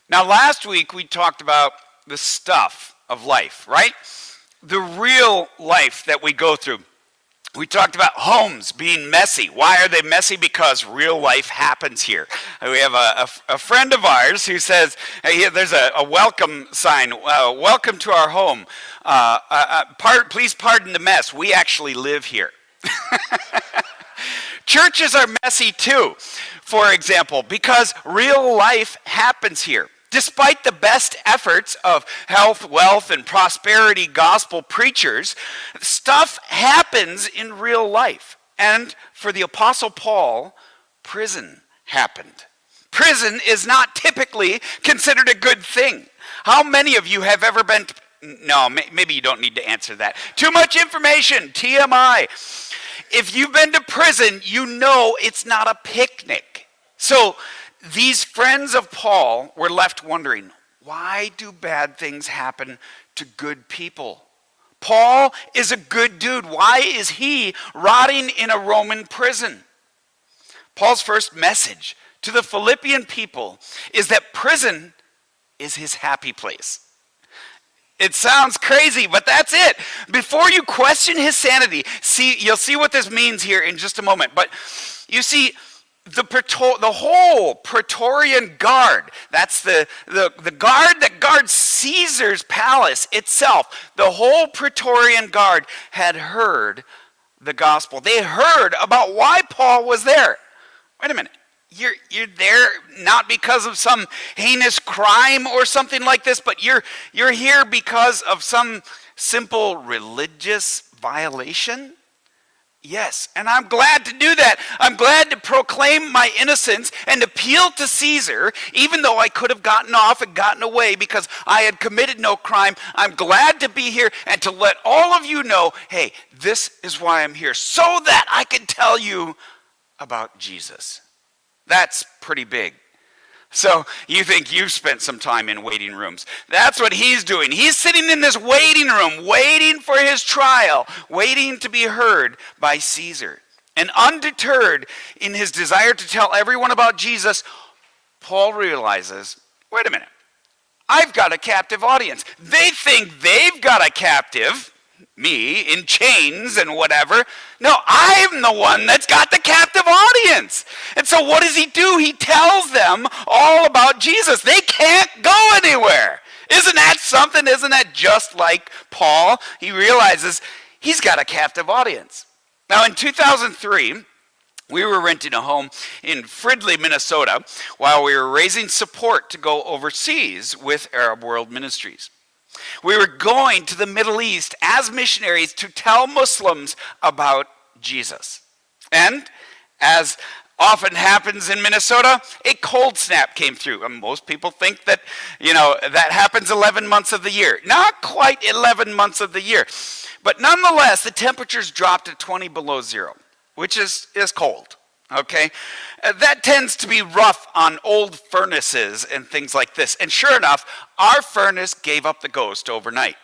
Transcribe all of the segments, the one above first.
Now, last week we talked about the stuff of life, right? The real life that we go through. We talked about homes being messy. Why are they messy? Because real life happens here. We have a friend of ours who says, hey, there's a welcome sign, welcome to our home. Please pardon the mess. We actually live here. Churches are messy too, for example, because real life happens here. Despite the best efforts of health, wealth, and prosperity gospel preachers, stuff happens in real life. And for the Apostle Paul, prison happened. Prison is not typically considered a good thing. How many of you have ever been... No, maybe you don't need to answer that. Too much information, TMI. If you've been to prison, you know it's not a picnic. So these friends of Paul were left wondering, why do bad things happen to good people? Paul is a good dude. Why is he rotting in a Roman prison? Paul's first message to the Philippian people is that prison is his happy place. It sounds crazy, but that's it. Before you question his sanity, you'll see what this means here in just a moment. But you see, the whole Praetorian Guard, that's the guard that guards Caesar's palace itself, the whole Praetorian Guard had heard the gospel. They heard about why Paul was there. Wait a minute. You're there not because of some heinous crime or something like this, but you're here because of some simple religious violation? Yes, and I'm glad to do that. I'm glad to proclaim my innocence and appeal to Caesar, even though I could have gotten off and gotten away because I had committed no crime. I'm glad to be here and to let all of you know, hey, this is why I'm here, so that I can tell you about Jesus. That's pretty big. So you think you've spent some time in waiting rooms. That's what he's doing. He's sitting in this waiting room, waiting for his trial, waiting to be heard by Caesar. And undeterred in his desire to tell everyone about Jesus, Paul realizes, wait a minute, I've got a captive audience. They think they've got a captive, me, in chains and whatever. No, I'm the one that's got the captive audience. And so what does he do? He tells them all about Jesus. They can't go anywhere. Isn't that something? Isn't that just like Paul? He realizes he's got a captive audience. Now in 2003, we were renting a home in Fridley, Minnesota, while we were raising support to go overseas with Arab World Ministries. We were going to the Middle East as missionaries to tell Muslims about Jesus. And as often happens in Minnesota, a cold snap came through. And most people think that, that happens 11 months of the year. Not quite 11 months of the year. But nonetheless, the temperatures dropped to 20 below zero, which is cold. Okay, that tends to be rough on old furnaces and things like this. And sure enough, our furnace gave up the ghost overnight.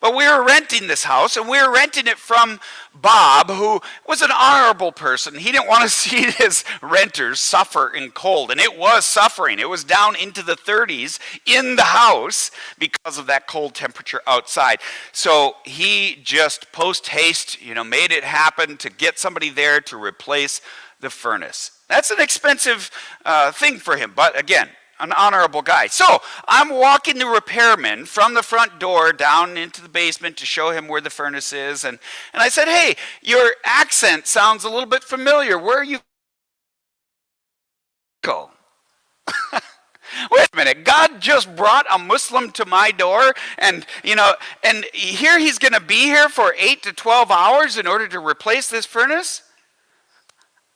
But we were renting this house, and we were renting it from Bob, who was an honorable person. He didn't want to see his renters suffer in cold, and it was suffering. It was down into the 30s in the house because of that cold temperature outside. So he just post haste, made it happen to get somebody there to replace the furnace. That's an expensive thing for him, but again, an honorable guy. So I'm walking the repairman from the front door down into the basement to show him where the furnace is, and I said, hey, your accent sounds a little bit familiar. Where are you go? Wait a minute, God just brought a Muslim to my door, and and here he's going to be here for 8 to 12 hours in order to replace this furnace?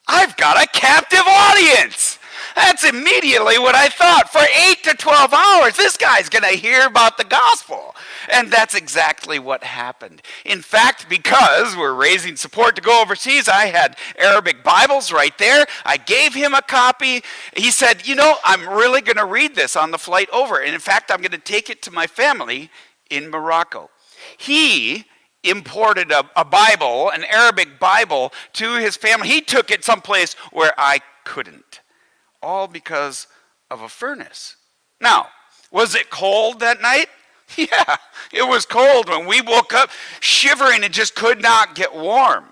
I've got a captive audience. That's immediately what I thought. For 8 to 12 hours, this guy's going to hear about the gospel. And that's exactly what happened. In fact, because we're raising support to go overseas, I had Arabic Bibles right there. I gave him a copy. He said, I'm really going to read this on the flight over. And in fact, I'm going to take it to my family in Morocco. He imported a Bible, an Arabic Bible, to his family. He took it someplace where I couldn't. All because of a furnace. Now, Was it cold that night? Yeah, it was cold when we woke up shivering and just could not get warm.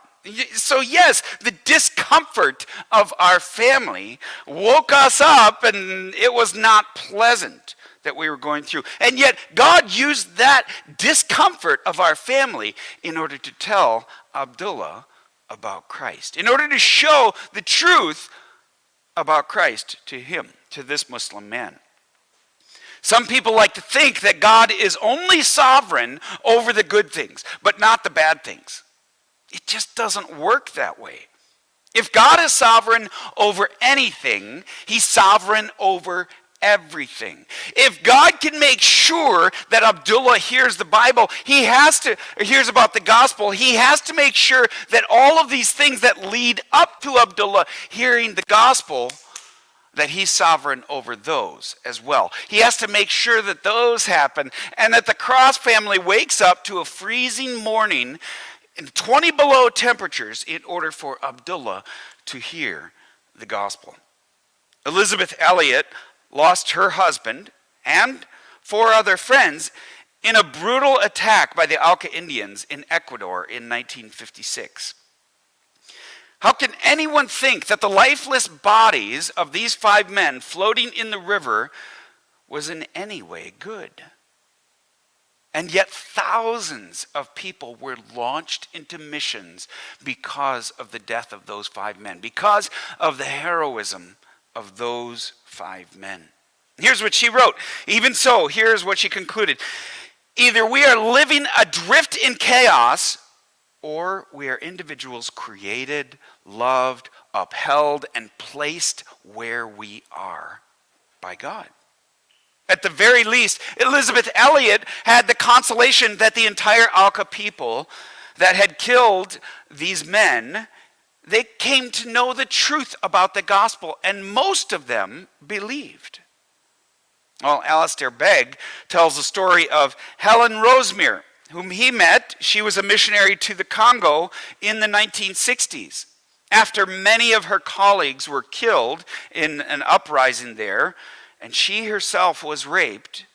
So yes, the discomfort of our family woke us up, and it was not pleasant that we were going through. And yet God used that discomfort of our family in order to tell Abdullah about Christ, in order to show the truth about Christ to him, to this Muslim man. Some people like to think that God is only sovereign over the good things, but not the bad things. It just doesn't work that way. If God is sovereign over anything, he's sovereign over everything. If God can make sure that Abdullah hears the Bible, hears about the gospel, he has to make sure that all of these things that lead up to Abdullah hearing the gospel, that he's sovereign over those as well. He has to make sure that those happen, and that the Cross family wakes up to a freezing morning in 20 below temperatures in order for Abdullah to hear the gospel. Elizabeth Elliot lost her husband and 4 other friends in a brutal attack by the Auca Indians in Ecuador in 1956. How can anyone think that the lifeless bodies of these 5 men floating in the river was in any way good? And yet thousands of people were launched into missions because of the death of those 5 men, because of the heroism of those 5 men. Here's what she wrote. Even so, here's what she concluded. Either we are living adrift in chaos, or we are individuals created, loved, upheld, and placed where we are by God. At the very least, Elizabeth Elliot had the consolation that the entire Auca people that had killed these men, they came to know the truth about the gospel, and most of them believed. Well, Alistair Begg tells the story of Helen Rosemere, whom he met. She was a missionary to the Congo in the 1960s. After many of her colleagues were killed in an uprising there, and she herself was raped,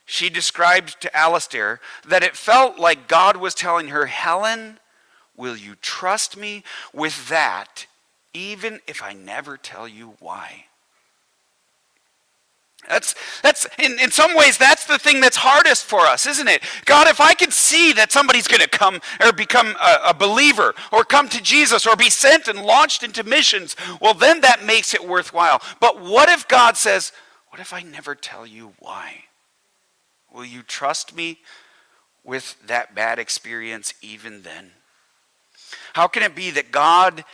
she described to Alistair that it felt like God was telling her, Helen, will you trust me with that, even if I never tell you why? That's in some ways, that's the thing that's hardest for us, isn't it? God, if I could see that somebody's going to come or become a believer or come to Jesus or be sent and launched into missions, well, then that makes it worthwhile. But what if God says, what if I never tell you why? Will you trust me with that bad experience even then? How can it be that God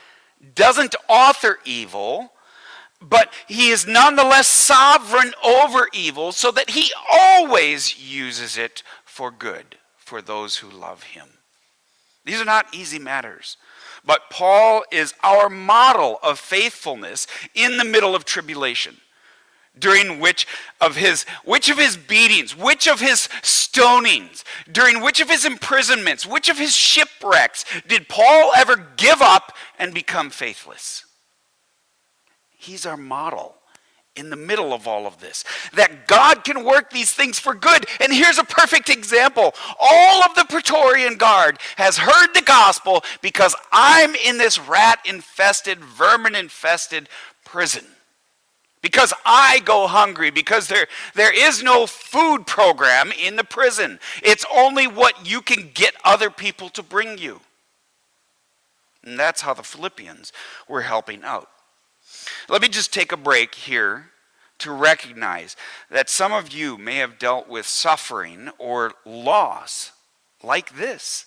doesn't author evil, but he is nonetheless sovereign over evil, so that he always uses it for good for those who love him? These are not easy matters, but Paul is our model of faithfulness in the middle of tribulation. During which of his beatings, which of his stonings, during which of his imprisonments, which of his shipwrecks did Paul ever give up and become faithless? He's our model in the middle of all of this, that God can work these things for good. And here's a perfect example. All of the Praetorian Guard has heard the gospel because I'm in this rat-infested, vermin-infested prison. Because I go hungry, because there is no food program in the prison. It's only what you can get other people to bring you. And that's how the Philippians were helping out. Let me just take a break here to recognize that some of you may have dealt with suffering or loss like this,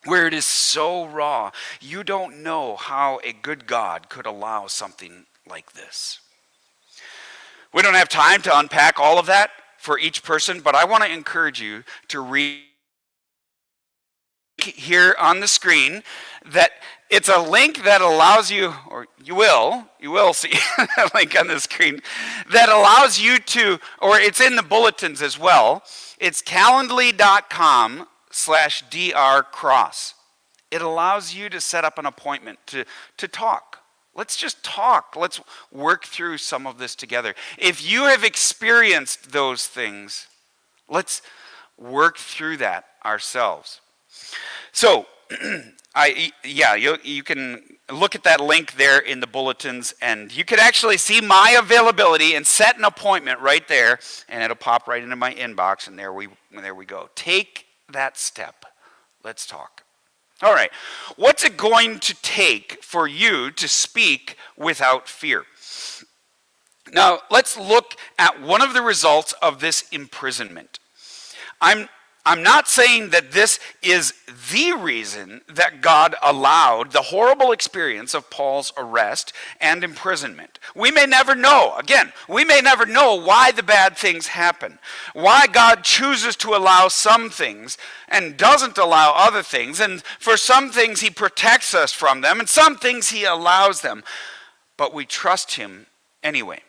where it is so raw, you don't know how a good God could allow something like this. We don't have time to unpack all of that for each person, but I want to encourage you to read here on the screen that it's a link that allows you, or you will see a link on the screen that allows you to, or it's in the bulletins as well. It's calendly.com/drcross. It allows you to set up an appointment to talk Let's just talk. Let's work through some of this together. If you have experienced those things, let's work through that ourselves. So, you can look at that link there in the bulletins, and you can actually see my availability and set an appointment right there, and it'll pop right into my inbox, and there we go. Take that step. Let's talk. All right, what's it going to take for you to speak without fear? Now, let's look at one of the results of this imprisonment. I'm not saying that this is the reason that God allowed the horrible experience of Paul's arrest and imprisonment. We may never know. Again, we may never know why the bad things happen, why God chooses to allow some things and doesn't allow other things, and for some things he protects us from them, and some things he allows them. But we trust him anyway.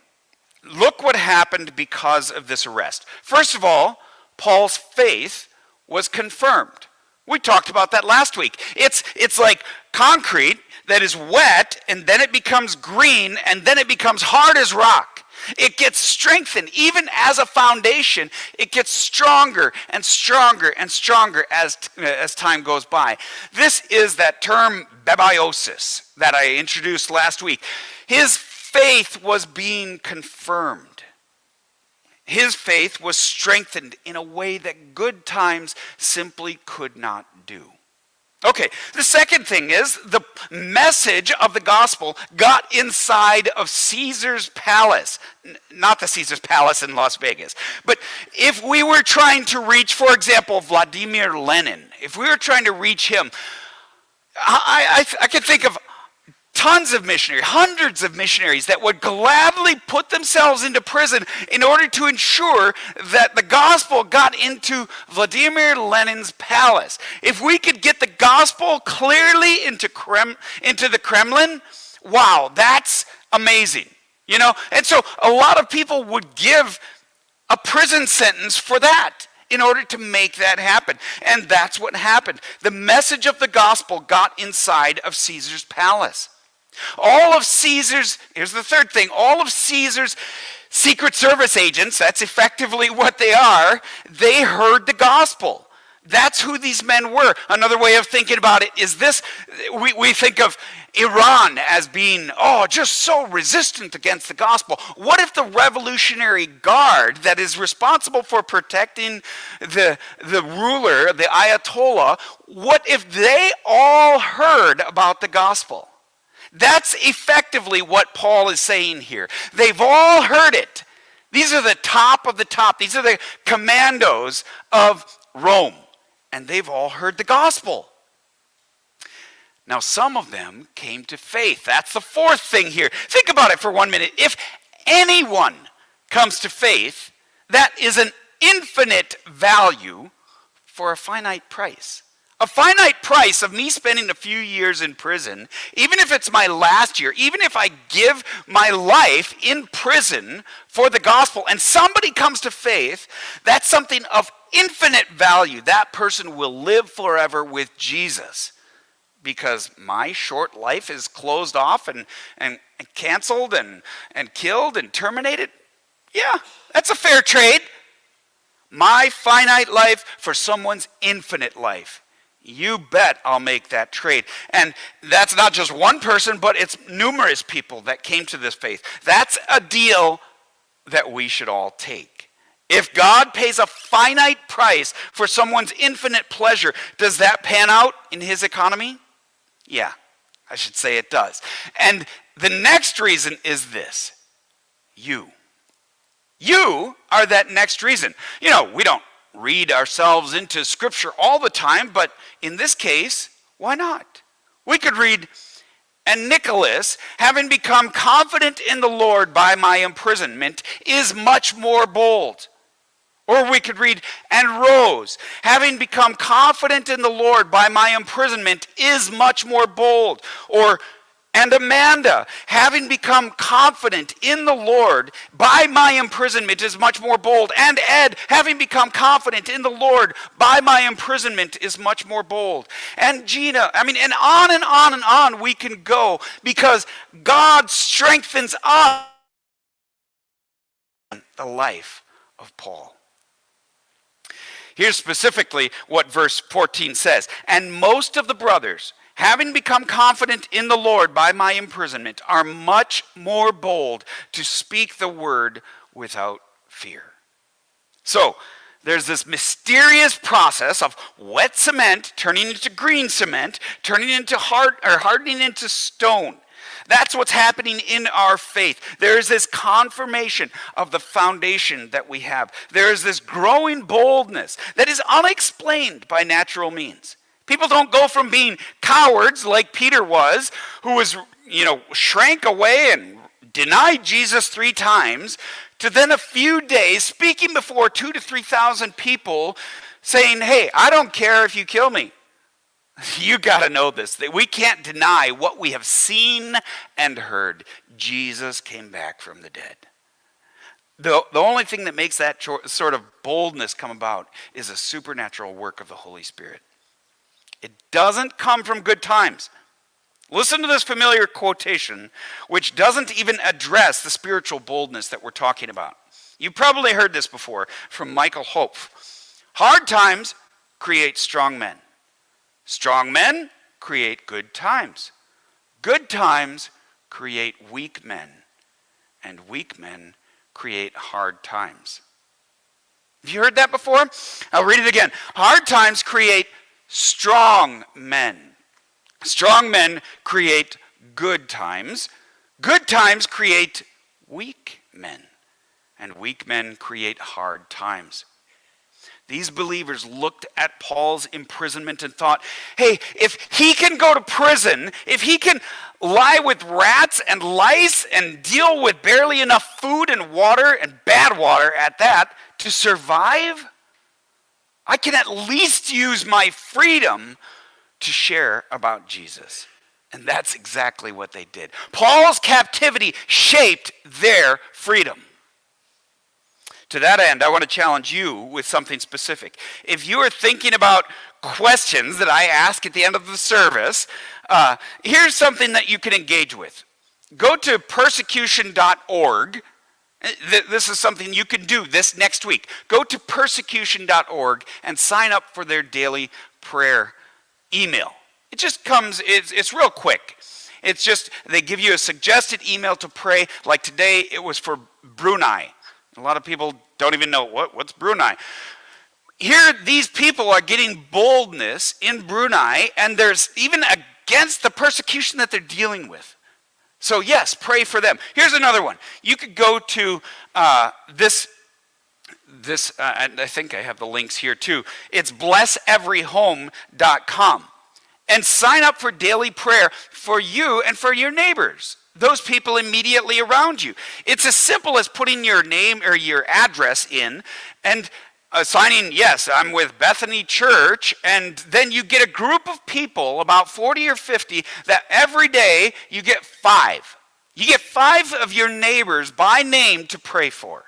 Look what happened because of this arrest. First of all, Paul's faith was confirmed. We talked about that last week. It's like concrete that is wet, and then it becomes green, and then it becomes hard as rock. It gets strengthened. Even as a foundation, it gets stronger and stronger and stronger as time goes by. This is that term babiosis that I introduced last week. His faith was being confirmed. His faith was strengthened in a way that good times simply could not do. Okay, the second thing is the message of the gospel got inside of Caesar's palace. Not the Caesar's palace in Las Vegas. But if we were trying to reach, for example, Vladimir Lenin, if we were trying to reach him, I could think of tons of missionaries, hundreds of missionaries that would gladly put themselves into prison in order to ensure that the gospel got into Vladimir Lenin's palace. If we could get the gospel clearly into the Kremlin, wow, that's amazing. You know, and so a lot of people would give a prison sentence for that in order to make that happen. And that's what happened. The message of the gospel got inside of Caesar's palace. All of Caesar's, here's the third thing, all of Caesar's Secret Service agents, that's effectively what they are, they heard the gospel. That's who these men were. Another way of thinking about it is this, we think of Iran as being, just so resistant against the gospel. What if the Revolutionary Guard that is responsible for protecting the ruler, the Ayatollah, what if they all heard about the gospel? That's effectively what Paul is saying here. They've all heard it. These are the top of the top. These are the commandos of Rome. And they've all heard the gospel. Now, some of them came to faith. That's the fourth thing here. Think about it for 1 minute. If anyone comes to faith, that is an infinite value for a finite price. A finite price of me spending a few years in prison, even if it's my last year, even if I give my life in prison for the gospel and somebody comes to faith, that's something of infinite value. That person will live forever with Jesus because my short life is closed off and canceled and killed and terminated. Yeah, that's a fair trade. My finite life for someone's infinite life. You bet I'll make that trade. And that's not just one person, but it's numerous people that came to this faith. That's a deal that we should all take. If God pays a finite price for someone's infinite pleasure, does that pan out in his economy? Yeah, I should say it does. And the next reason is this. You are that next reason. You know, we don't read ourselves into Scripture all the time, but in this case, why not? We could read, and Nicholas, having become confident in the Lord by my imprisonment, is much more bold. Or we could read, and Rose, having become confident in the Lord by my imprisonment, is much more bold. Or And Amanda, having become confident in the Lord by my imprisonment, is much more bold. And Ed, having become confident in the Lord by my imprisonment, is much more bold. And Gina, and on and on and on we can go, because God strengthens us in the life of Paul. Here's specifically what verse 14 says. And most of the brothers, having become confident in the Lord by my imprisonment, are much more bold to speak the word without fear. So, there's this mysterious process of wet cement turning into green cement, turning into hardening into stone. That's what's happening in our faith. There is this confirmation of the foundation that we have. There is this growing boldness that is unexplained by natural means. People don't go from being cowards like Peter was, who was, shrank away and denied Jesus 3 times, to then a few days speaking before 2,000 to 3,000 people saying, hey, I don't care if you kill me. You got to know this, that we can't deny what we have seen and heard. Jesus came back from the dead. The only thing that makes that sort of boldness come about is a supernatural work of the Holy Spirit. It doesn't come from good times. Listen to this familiar quotation, which doesn't even address the spiritual boldness that we're talking about. You've probably heard this before from Michael Hope. Hard times create strong men. Strong men create good times. Good times create weak men. And weak men create hard times. Have you heard that before? I'll read it again. Hard times create strong men. Strong men create good times. Good times create weak men. And weak men create hard times. These believers looked at Paul's imprisonment and thought, hey, if he can go to prison, if he can lie with rats and lice and deal with barely enough food and water, and bad water at that, to survive, I can at least use my freedom to share about Jesus. And that's exactly what they did. Paul's captivity shaped their freedom. To that end, I want to challenge you with something specific. If you are thinking about questions that I ask at the end of the service, here's something that you can engage with. Go to persecution.org. This is something you can do this next week. Go to persecution.org and sign up for their daily prayer email. It just comes, it's real quick. It's just, they give you a suggested email to pray. Like today, it was for Brunei. A lot of people don't even know what's Brunei. Here, these people are getting boldness in Brunei, and there's even against the persecution that they're dealing with. So yes, pray for them. Here's another one. You could go to this, and I think I have the links here too. It's blesseveryhome.com. And sign up for daily prayer for you and for your neighbors, those people immediately around you. It's as simple as putting your name or your address in and signing, yes, I'm with Bethany Church, and then you get a group of people, about 40 or 50, that every day you get 5. You get 5 of your neighbors by name to pray for.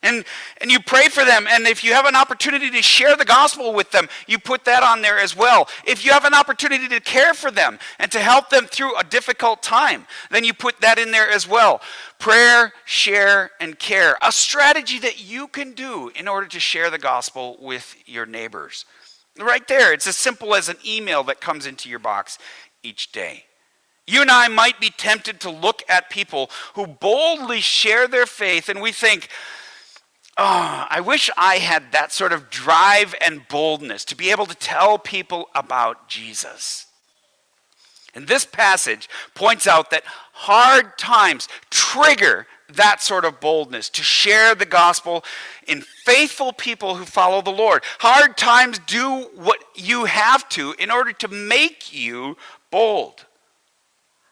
And you pray for them, and if you have an opportunity to share the gospel with them, you put that on there as well. If you have an opportunity to care for them and to help them through a difficult time, then you put that in there as well. Prayer, share, and care. A strategy that you can do in order to share the gospel with your neighbors. Right there, it's as simple as an email that comes into your box each day. You and I might be tempted to look at people who boldly share their faith, and we think, oh, I wish I had that sort of drive and boldness to be able to tell people about Jesus. And this passage points out that hard times trigger that sort of boldness to share the gospel in faithful people who follow the Lord. Hard times do what you have to in order to make you bold.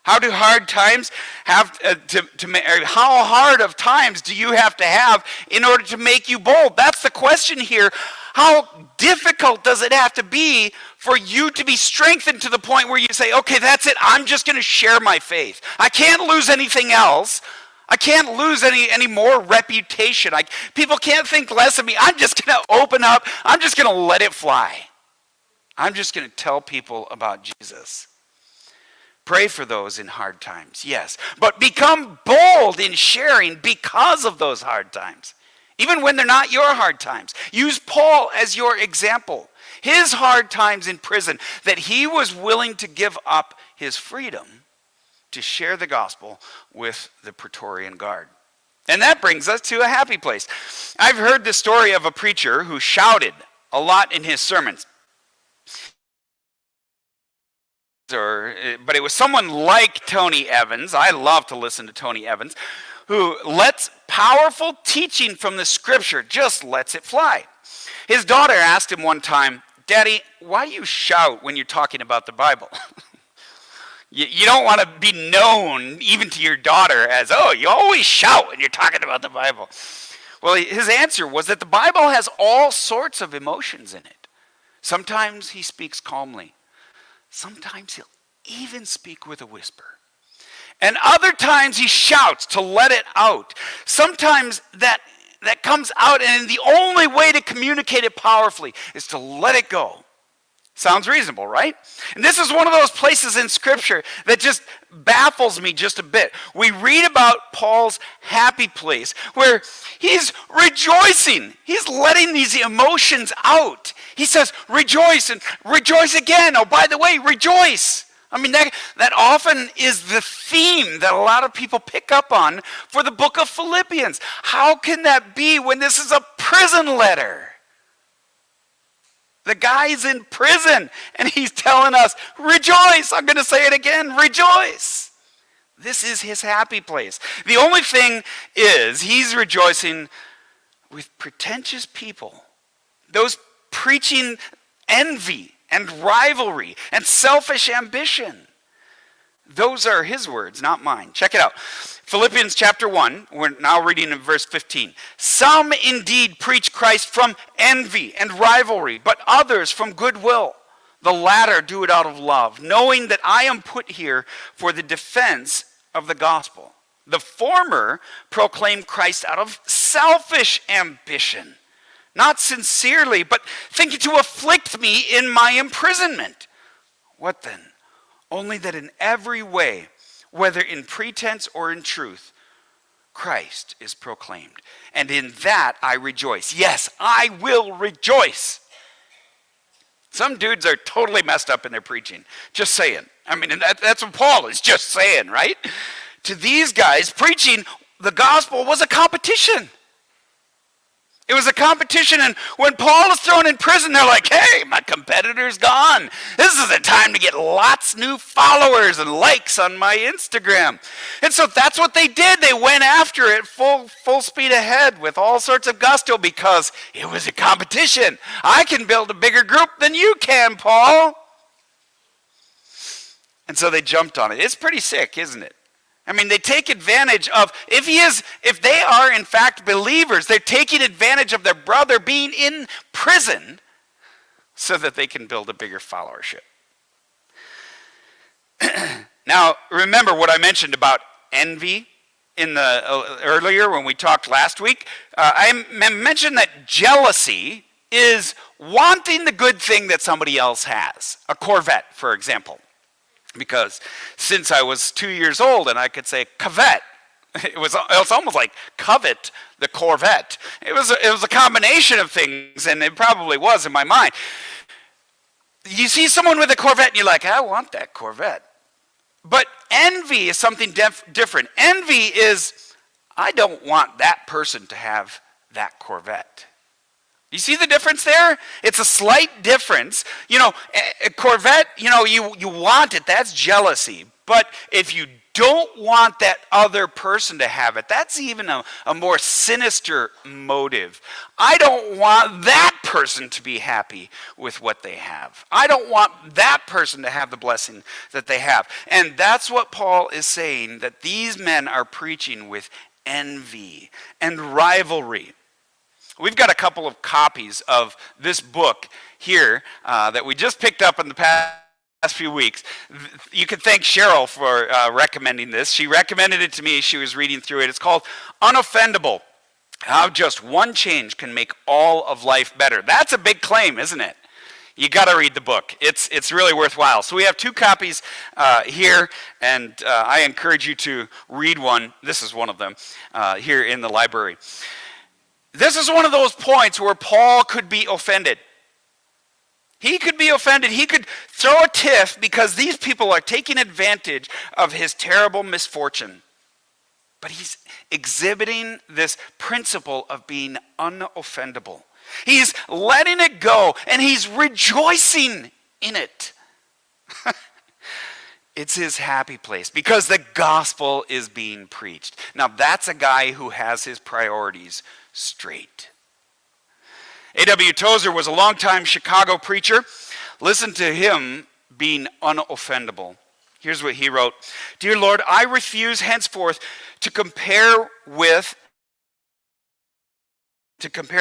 How do hard times have how hard of times do you have to have in order to make you bold? That's the question here. How difficult does it have to be for you to be strengthened to the point where you say, okay, that's it. I'm just going to share my faith. I can't lose anything else. I can't lose any more reputation. People can't think less of me. I'm just going to open up. I'm just going to let it fly. I'm just going to tell people about Jesus. Pray for those in hard times, yes. But become bold in sharing because of those hard times. Even when they're not your hard times. Use Paul as your example. His hard times in prison, that he was willing to give up his freedom to share the gospel with the Praetorian Guard. And that brings us to a happy place. I've heard the story of a preacher who shouted a lot in his sermons. But it was someone like Tony Evans. I love to listen to Tony Evans, who lets powerful teaching from the scripture, just lets it fly. His daughter asked him one time, Daddy, why do you shout when you're talking about the Bible? You don't want to be known, even to your daughter, as, oh, you always shout when you're talking about the Bible. Well, his answer was that the Bible has all sorts of emotions in it. Sometimes he speaks calmly. Sometimes he'll even speak with a whisper. And other times he shouts to let it out. Sometimes that comes out, and the only way to communicate it powerfully is to let it go. Sounds reasonable, right? And this is one of those places in Scripture that just baffles me just a bit. We read about Paul's happy place where he's rejoicing. He's letting these emotions out. He says, rejoice and rejoice again. Oh, by the way, rejoice. I mean, that often is the theme that a lot of people pick up on for the book of Philippians. How can that be when this is a prison letter? The guy's in prison, and he's telling us, rejoice. I'm going to say it again, rejoice. This is his happy place. The only thing is, he's rejoicing with pretentious people. Those preaching envy and rivalry and selfish ambition. Those are his words, not mine. Check it out. Philippians chapter 1, we're now reading in verse 15. Some indeed preach Christ from envy and rivalry, but others from goodwill. The latter do it out of love, knowing that I am put here for the defense of the gospel. The former proclaim Christ out of selfish ambition, not sincerely, but thinking to afflict me in my imprisonment. What then? Only that in every way, whether in pretense or in truth, Christ is proclaimed. And in that I rejoice. Yes, I will rejoice. Some dudes are totally messed up in their preaching. Just saying. I mean, that's what Paul is just saying, right? To these guys, preaching the gospel was a competition. It was a competition, and when Paul is thrown in prison, they're like, hey, my competitor's gone. This is the time to get lots new followers and likes on my Instagram. And so that's what they did. They went after it full speed ahead with all sorts of gusto because it was a competition. I can build a bigger group than you can, Paul. And so they jumped on it. It's pretty sick, isn't it? I mean, they take advantage of, if they are in fact believers, they're taking advantage of their brother being in prison so that they can build a bigger followership. Now, remember what I mentioned about envy in the earlier when we talked last week. I mentioned that jealousy is wanting the good thing that somebody else has. A Corvette, for example. Because since I was 2 years old and I could say covet, it was almost like covet the Corvette. It was a combination of things, and it probably was in my mind. You see someone with a Corvette and you're like, I want that Corvette. But envy is something different. Envy is, I don't want that person to have that Corvette. You see the difference there? It's a slight difference. You know, a Corvette, you know, you want it. That's jealousy. But if you don't want that other person to have it, that's even a more sinister motive. I don't want that person to be happy with what they have. I don't want that person to have the blessing that they have. And that's what Paul is saying, that these men are preaching with envy and rivalry. We've got a couple of copies of this book here that we just picked up in the past few weeks. You can thank Cheryl for recommending this. She recommended it to me. She was reading through it. It's called Unoffendable: How Just One Change Can Make All of Life Better. That's a big claim, isn't it? You got to read the book. It's really worthwhile. So we have 2 copies here, and I encourage you to read one. This is one of them here in the library. This is one of those points where Paul could be offended. He could be offended. He could throw a tiff because these people are taking advantage of his terrible misfortune. But he's exhibiting this principle of being unoffendable. He's letting it go, and he's rejoicing in it. It's his happy place because the gospel is being preached. Now, that's a guy who has his priorities straight. A.W. Tozer was a longtime Chicago preacher. Listen to him being unoffendable. Here's what he wrote: "Dear Lord, I refuse henceforth to compare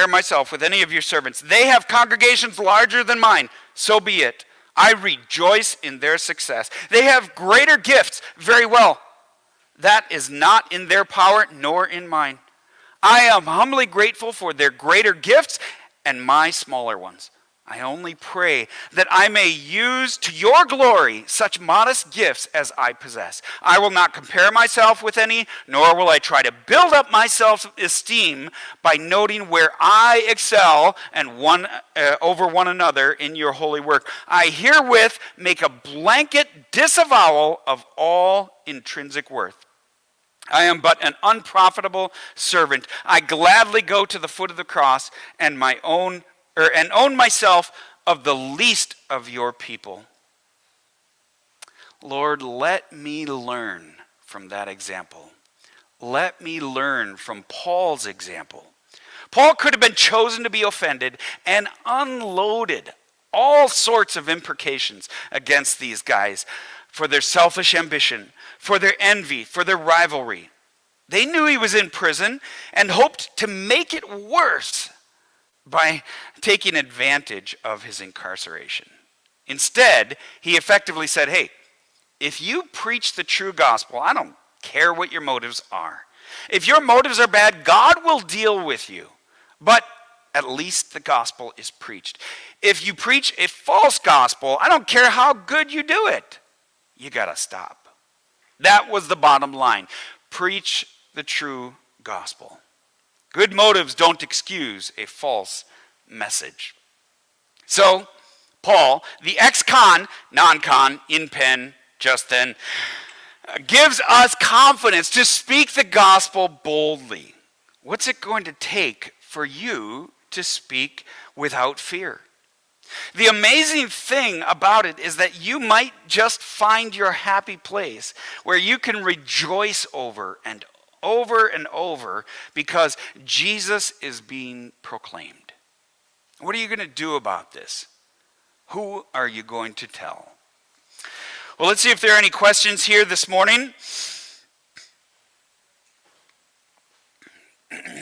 myself with any of your servants. They have congregations larger than mine. So be it. I rejoice in their success. They have greater gifts. Very well. That is not in their power, nor in mine. I am humbly grateful for their greater gifts and my smaller ones. I only pray that I may use to your glory such modest gifts as I possess. I will not compare myself with any, nor will I try to build up my self-esteem by noting where I excel and over one another in your holy work. I herewith make a blanket disavowal of all intrinsic worth. I am but an unprofitable servant. I gladly go to the foot of the cross and own myself of the least of your people. Lord, let me learn from that example. Let me learn from Paul's example. Paul could have been chosen to be offended and unloaded all sorts of imprecations against these guys for their selfish ambition, for their envy, for their rivalry. They knew he was in prison and hoped to make it worse by taking advantage of his incarceration. Instead, he effectively said, hey, if you preach the true gospel, I don't care what your motives are. If your motives are bad, God will deal with you. But at least the gospel is preached. If you preach a false gospel, I don't care how good you do it. You got to stop. That was the bottom line. Preach the true gospel. Good motives don't excuse a false message. So, Paul, the ex-con, non-con, in pen, just then, gives us confidence to speak the gospel boldly. What's it going to take for you to speak without fear? The amazing thing about it is that you might just find your happy place where you can rejoice over and over because Jesus is being proclaimed. What are you going to do about this? Who are you going to tell? Well, let's see if there are any questions here this morning.